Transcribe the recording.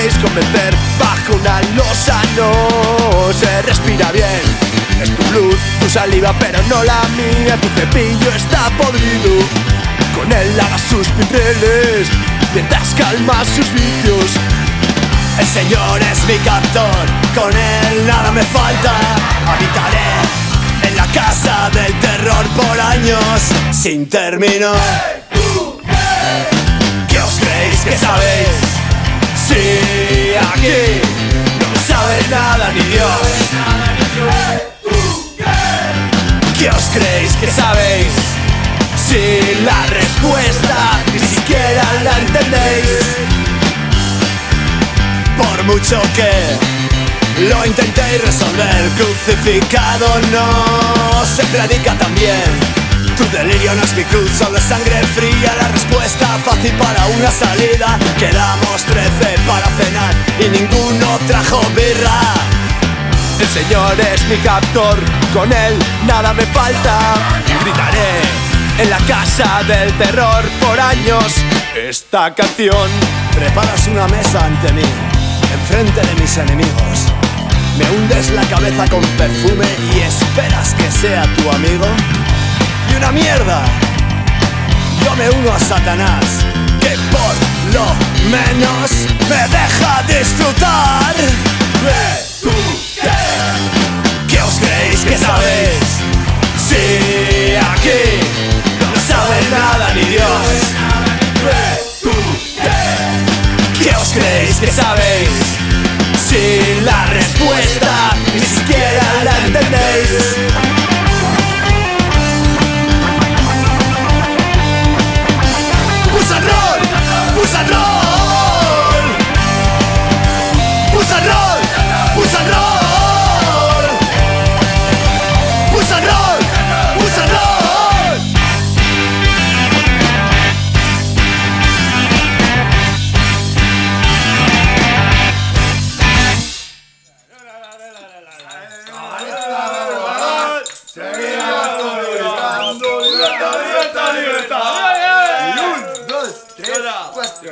podéis convencer. Bajo una losa no se respira bien. Es tu luz, tu saliva, pero no la mía. Tu cepillo está podrido, con él lava sus pinceles mientras calma sus vicios. El Señor es mi captor, con él nada me falta. Habitaré en la casa del terror por años sin término. ¿Qué os creéis que sabéis? Sí, aquí no sabe nada ni Dios. ¿Qué os creéis que sabéis? Si la respuesta ni siquiera la entendéis. Por mucho que lo intentéis resolver, crucificado no se predica también. Tu delirio no es mi cruz, solo es sangre fría. La respuesta fácil para una salida. Quedamos 13 para cenar y ninguno trajo birra. El Señor es mi captor, con él nada me falta. Y gritaré en la casa del terror por años esta canción. Preparas una mesa ante mí, enfrente de mis enemigos. Me hundes la cabeza con perfume y esperas que sea tu amigo. Y una mierda, yo me uno a Satanás, que por lo menos me deja disfrutar. ¿Qué os creéis que sabéis? Sí, aquí no sabe nada ni Dios. ¿Qué os creéis que sabéis? Si la respuesta ni siquiera la entendéis. ¡Push and roll! ¡Push and roll! ¡Push and roll! ¡Push and roll! ¡Push and roll! ¡Push and roll! ¡Libertad! ¡Libertad! ¡Y un, dos, tres, cuatro!